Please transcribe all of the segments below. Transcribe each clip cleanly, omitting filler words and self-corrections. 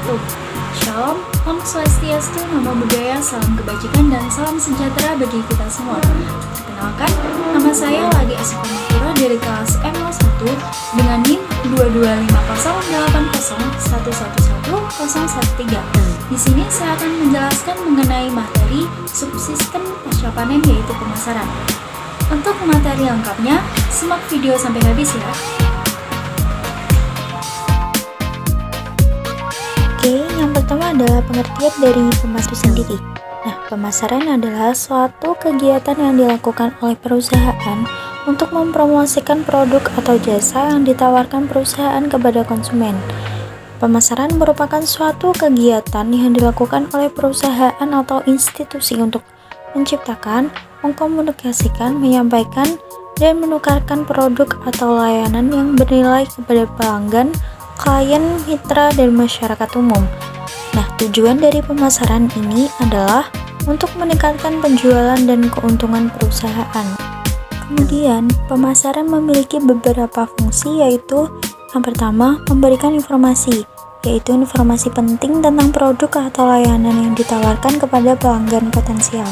wabarakatuh. Shalom, Om Swastiastu, Namo Buddhaya, salam kebajikan dan salam sejahtera bagi kita semua. Perkenalkan, nama saya Lagi Esa Pamakura dari kelas M01 dengan NIM 2250801111013. Di sini saya akan menjelaskan mengenai materi subsistem pasca panen yaitu pemasaran. Untuk materi lengkapnya, simak video sampai habis ya. Oke, yang pertama adalah pengertian dari pemasaran sendiri. Nah, pemasaran adalah suatu kegiatan yang dilakukan oleh perusahaan untuk mempromosikan produk atau jasa yang ditawarkan perusahaan kepada konsumen. Pemasaran merupakan suatu kegiatan yang dilakukan oleh perusahaan atau institusi untuk menciptakan, mengkomunikasikan, menyampaikan, dan menukarkan produk atau layanan yang bernilai kepada pelanggan, klien, mitra, dan masyarakat umum. Nah, tujuan dari pemasaran ini adalah untuk meningkatkan penjualan dan keuntungan perusahaan. Kemudian, pemasaran memiliki beberapa fungsi, yaitu yang pertama, memberikan informasi, yaitu informasi penting tentang produk atau layanan yang ditawarkan kepada pelanggan potensial.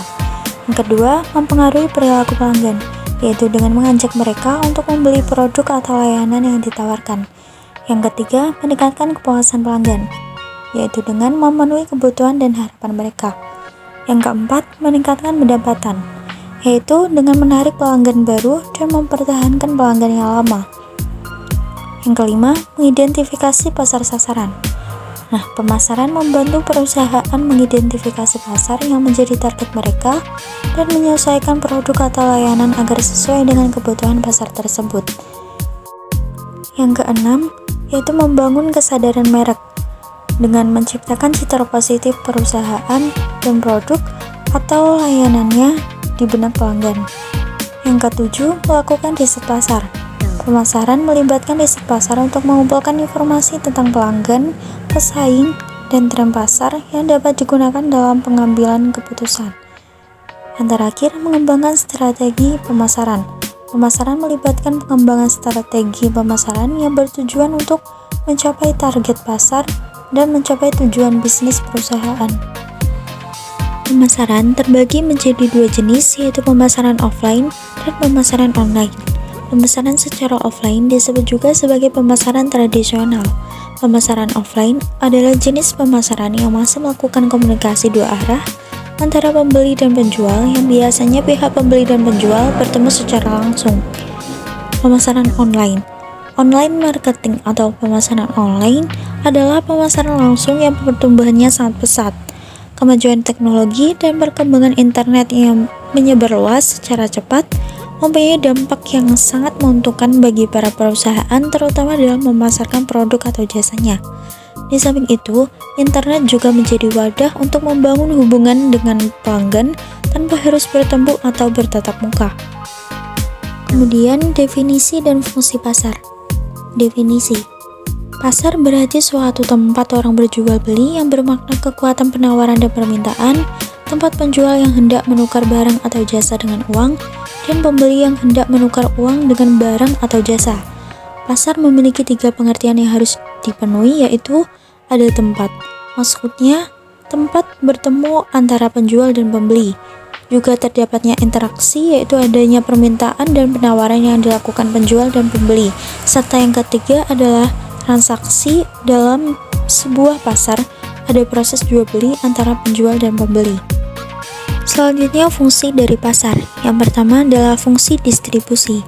Yang kedua, mempengaruhi perilaku pelanggan, yaitu dengan mengajak mereka untuk membeli produk atau layanan yang ditawarkan. Yang ketiga, meningkatkan kepuasan pelanggan, yaitu dengan memenuhi kebutuhan dan harapan mereka. Yang keempat, meningkatkan pendapatan, yaitu dengan menarik pelanggan baru dan mempertahankan pelanggan yang lama. Yang kelima, mengidentifikasi pasar sasaran. Nah, pemasaran membantu perusahaan mengidentifikasi pasar yang menjadi target mereka dan menyesuaikan produk atau layanan agar sesuai dengan kebutuhan pasar tersebut. Yang keenam, yaitu membangun kesadaran merek dengan menciptakan citra positif perusahaan dan produk atau layanannya di benak pelanggan. Yang ketujuh, melakukan riset pasar. Pemasaran melibatkan riset pasar untuk mengumpulkan informasi tentang pelanggan, pesaing, dan tren pasar yang dapat digunakan dalam pengambilan keputusan. Yang terakhir, mengembangkan strategi pemasaran. Pemasaran melibatkan pengembangan strategi pemasaran yang bertujuan untuk mencapai target pasar dan mencapai tujuan bisnis perusahaan. Pemasaran terbagi menjadi dua jenis, yaitu pemasaran offline dan pemasaran online. Pemasaran secara offline disebut juga sebagai pemasaran tradisional. Pemasaran offline adalah jenis pemasaran yang masih melakukan komunikasi dua arah antara pembeli dan penjual, yang biasanya pihak pembeli dan penjual bertemu secara langsung. Pemasaran online. Online marketing atau pemasaran online adalah pemasaran langsung yang pertumbuhannya sangat pesat. Kemajuan teknologi dan perkembangan internet yang menyebar luas secara cepat mempunyai dampak yang sangat menguntungkan bagi para perusahaan, terutama dalam memasarkan produk atau jasanya. Di samping itu, internet juga menjadi wadah untuk membangun hubungan dengan pelanggan tanpa harus bertemu atau bertatap muka. Kemudian, definisi dan fungsi pasar. Definisi. Pasar berarti suatu tempat orang berjual beli yang bermakna kekuatan penawaran dan permintaan, tempat penjual yang hendak menukar barang atau jasa dengan uang, dan pembeli yang hendak menukar uang dengan barang atau jasa. Pasar memiliki tiga pengertian yang harus dipenuhi, yaitu ada tempat, maksudnya tempat bertemu antara penjual dan pembeli. Juga terdapatnya interaksi, yaitu adanya permintaan dan penawaran yang dilakukan penjual dan pembeli. Serta yang ketiga adalah transaksi. Dalam sebuah pasar ada proses jual beli antara penjual dan pembeli. Selanjutnya, fungsi dari pasar. Yang pertama adalah fungsi distribusi.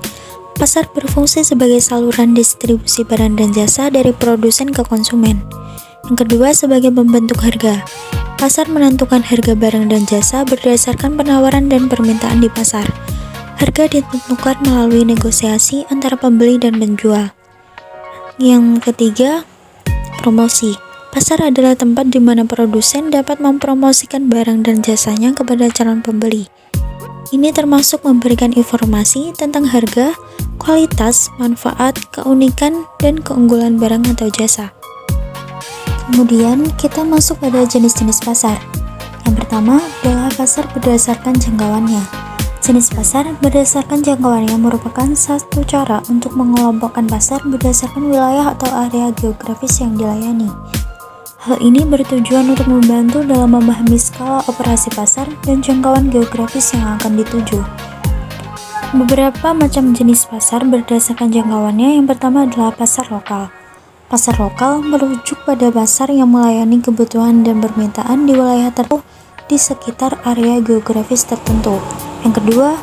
Pasar berfungsi sebagai saluran distribusi barang dan jasa dari produsen ke konsumen. Yang kedua, sebagai pembentuk harga. Pasar menentukan harga barang dan jasa berdasarkan penawaran dan permintaan di pasar. Harga ditentukan melalui negosiasi antara pembeli dan penjual. Yang ketiga, promosi. Pasar adalah tempat di mana produsen dapat mempromosikan barang dan jasanya kepada calon pembeli. Ini termasuk memberikan informasi tentang harga, kualitas, manfaat, keunikan, dan keunggulan barang atau jasa. Kemudian kita masuk pada jenis-jenis pasar. Yang pertama adalah pasar berdasarkan jangkauannya. Jenis pasar berdasarkan jangkauannya merupakan satu cara untuk mengelompokkan pasar berdasarkan wilayah atau area geografis yang dilayani. Hal ini bertujuan untuk membantu dalam memahami skala operasi pasar dan jangkauan geografis yang akan dituju. Beberapa macam jenis pasar berdasarkan jangkauannya. Yang pertama adalah pasar lokal. Pasar lokal merujuk pada pasar yang melayani kebutuhan dan permintaan di wilayah tertentu di sekitar area geografis tertentu. Yang kedua,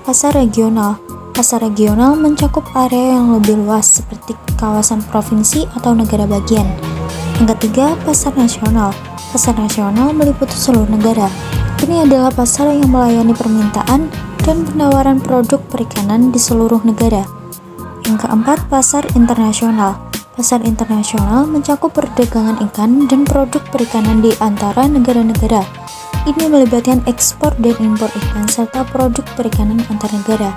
pasar regional. Pasar regional mencakup area yang lebih luas seperti kawasan provinsi atau negara bagian. Yang ketiga, pasar nasional. Pasar nasional meliputi seluruh negara. Ini adalah pasar yang melayani permintaan dan penawaran produk perikanan di seluruh negara. Yang keempat, pasar internasional. Pasar internasional mencakup perdagangan ikan dan produk perikanan di antara negara-negara. Ini melibatkan ekspor dan impor ikan serta produk perikanan antar negara.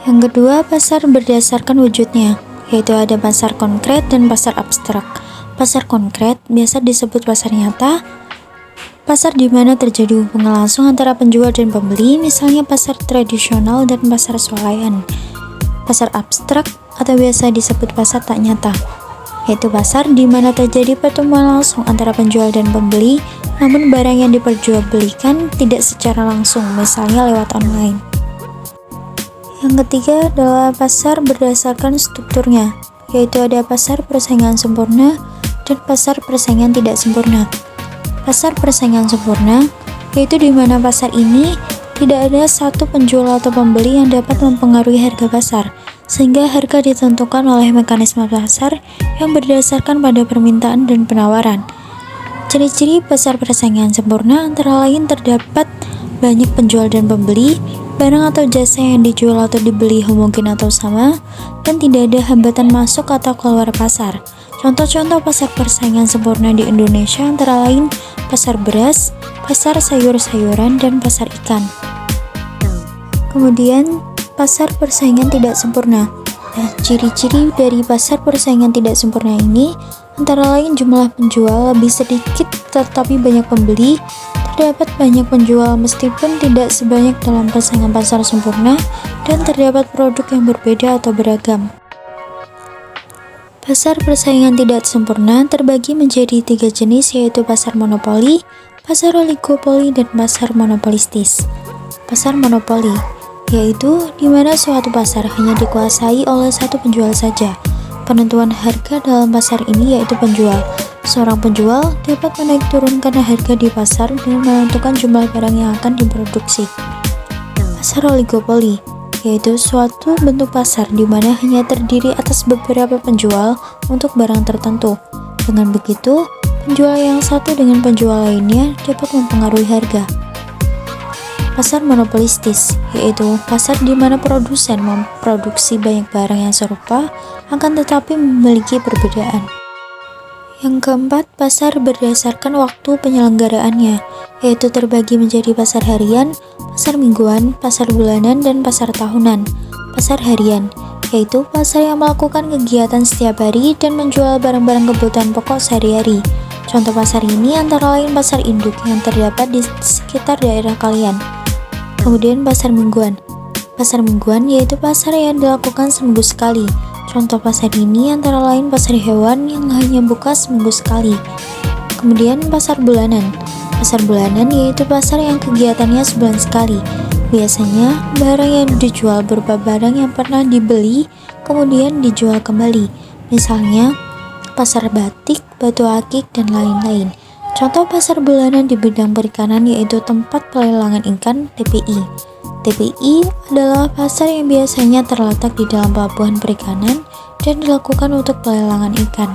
Yang kedua, pasar berdasarkan wujudnya, yaitu ada pasar konkret dan pasar abstrak. Pasar konkret biasa disebut pasar nyata, pasar di mana terjadi hubungan langsung antara penjual dan pembeli, misalnya pasar tradisional dan pasar swalayan. Pasar abstrak atau biasa disebut pasar tak nyata, yaitu pasar di mana terjadi pertemuan langsung antara penjual dan pembeli, namun barang yang diperjualbelikan tidak secara langsung, misalnya lewat online. Yang ketiga adalah pasar berdasarkan strukturnya, yaitu ada pasar persaingan sempurna dan pasar persaingan tidak sempurna. Pasar persaingan sempurna yaitu di mana pasar ini tidak ada satu penjual atau pembeli yang dapat mempengaruhi harga pasar, sehingga harga ditentukan oleh mekanisme pasar yang berdasarkan pada permintaan dan penawaran. Ciri-ciri pasar persaingan sempurna antara lain terdapat banyak penjual dan pembeli, barang atau jasa yang dijual atau dibeli mungkin atau sama, dan tidak ada hambatan masuk atau keluar pasar. Contoh-contoh pasar persaingan sempurna di Indonesia antara lain pasar beras, pasar sayur-sayuran, dan pasar ikan. Kemudian, pasar persaingan tidak sempurna. Nah, ciri-ciri dari pasar persaingan tidak sempurna ini antara lain jumlah penjual lebih sedikit tetapi banyak pembeli, terdapat banyak penjual meskipun tidak sebanyak dalam persaingan pasar sempurna, dan terdapat produk yang berbeda atau beragam. Pasar persaingan tidak sempurna terbagi menjadi 3 jenis, yaitu pasar monopoli, pasar oligopoli, dan pasar monopolistis. Pasar monopoli yaitu di mana suatu pasar hanya dikuasai oleh satu penjual saja. Penentuan harga dalam pasar ini yaitu penjual. Seorang penjual dapat menaik turunkan harga di pasar dengan menentukan jumlah barang yang akan diproduksi. Pasar oligopoli yaitu suatu bentuk pasar di mana hanya terdiri atas beberapa penjual untuk barang tertentu. Dengan begitu, penjual yang satu dengan penjual lainnya dapat mempengaruhi harga. Pasar monopolistis yaitu pasar di mana produsen memproduksi banyak barang yang serupa akan tetapi memiliki perbedaan. Yang keempat, pasar berdasarkan waktu penyelenggaraannya, yaitu terbagi menjadi pasar harian, pasar mingguan, pasar bulanan, dan pasar tahunan. Pasar harian yaitu pasar yang melakukan kegiatan setiap hari dan menjual barang-barang kebutuhan pokok sehari-hari. Contoh pasar ini antara lain pasar induk yang terdapat di sekitar daerah kalian. Kemudian pasar mingguan. Pasar mingguan yaitu pasar yang dilakukan seminggu sekali. Contoh pasar ini antara lain pasar hewan yang hanya buka seminggu sekali. Kemudian pasar bulanan. Pasar bulanan yaitu pasar yang kegiatannya sebulan sekali. Biasanya barang yang dijual berupa barang yang pernah dibeli kemudian dijual kembali. Misalnya pasar batik, batu akik, dan lain-lain. Contoh pasar bulanan di bidang perikanan yaitu tempat pelelangan ikan TPI. TPI adalah pasar yang biasanya terletak di dalam pelabuhan perikanan dan dilakukan untuk pelelangan ikan.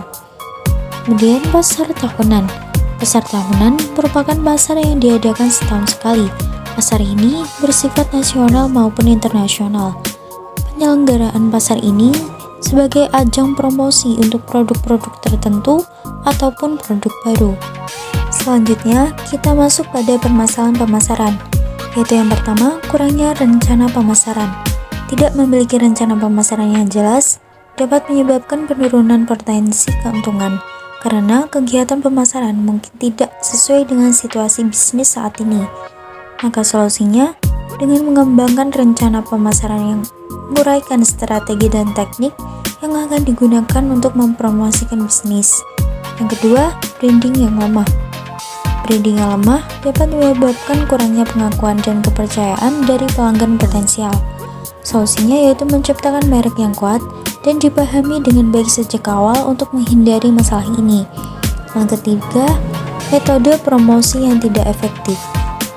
Kemudian pasar tahunan. Pasar tahunan merupakan pasar yang diadakan setahun sekali. Pasar ini bersifat nasional maupun internasional. Penyelenggaraan pasar ini sebagai ajang promosi untuk produk-produk tertentu ataupun produk baru. Selanjutnya, kita masuk pada permasalahan pemasaran, yaitu yang pertama, kurangnya rencana pemasaran. Tidak memiliki rencana pemasaran yang jelas dapat menyebabkan penurunan potensi keuntungan, karena kegiatan pemasaran mungkin tidak sesuai dengan situasi bisnis saat ini. Maka solusinya, dengan mengembangkan rencana pemasaran yang menguraikan strategi dan teknik yang akan digunakan untuk mempromosikan bisnis. Yang kedua, branding yang lemah. Branding yang lemah dapat menyebabkan kurangnya pengakuan dan kepercayaan dari pelanggan potensial. Solusinya yaitu menciptakan merek yang kuat dan dipahami dengan baik sejak awal untuk menghindari masalah ini. Yang ketiga, metode promosi yang tidak efektif.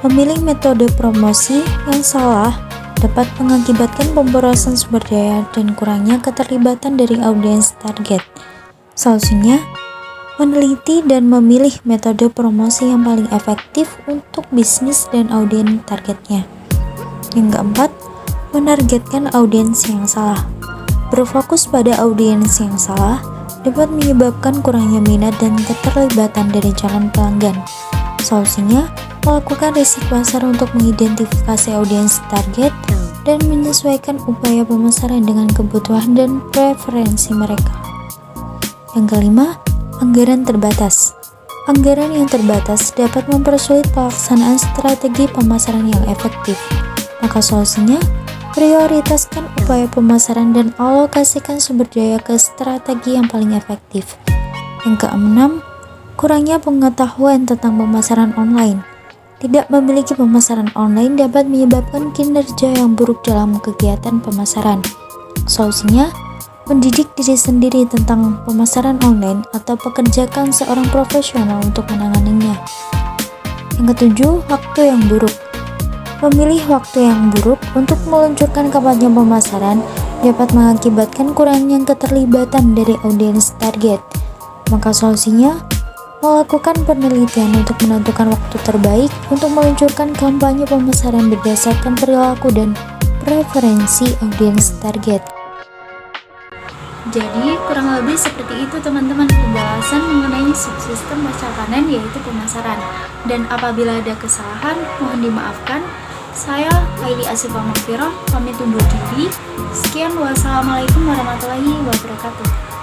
Memilih metode promosi yang salah dapat mengakibatkan pemborosan sumber daya dan kurangnya keterlibatan dari audiens target. Solusinya, meneliti dan memilih metode promosi yang paling efektif untuk bisnis dan audiens targetnya. Yang keempat, menargetkan audiens yang salah. Berfokus pada audiens yang salah dapat menyebabkan kurangnya minat dan keterlibatan dari calon pelanggan. Solusinya, melakukan riset pasar untuk mengidentifikasi audiens target dan menyesuaikan upaya pemasaran dengan kebutuhan dan preferensi mereka. Yang kelima, anggaran terbatas. Anggaran yang terbatas dapat mempersulit pelaksanaan strategi pemasaran yang efektif. Maka solusinya, prioritaskan upaya pemasaran dan alokasikan sumber daya ke strategi yang paling efektif. Yang keenam, kurangnya pengetahuan tentang pemasaran online. Tidak memiliki pemasaran online dapat menyebabkan kinerja yang buruk dalam kegiatan pemasaran. Solusinya, mendidik diri sendiri tentang pemasaran online atau pekerjakan seorang profesional untuk menanganinya. Yang ketujuh, waktu yang buruk. Memilih waktu yang buruk untuk meluncurkan kampanye pemasaran dapat mengakibatkan kurangnya keterlibatan dari audiens target. Maka solusinya, melakukan penelitian untuk menentukan waktu terbaik untuk meluncurkan kampanye pemasaran berdasarkan perilaku dan preferensi audiens target. Jadi kurang lebih seperti itu teman-teman pembahasan mengenai subsistem pasca panen yaitu pemasaran. Dan apabila ada kesalahan mohon dimaafkan. Saya Haili Asifah Mahfiroh pamit undur diri. Sekian, wassalamualaikum warahmatullahi wabarakatuh.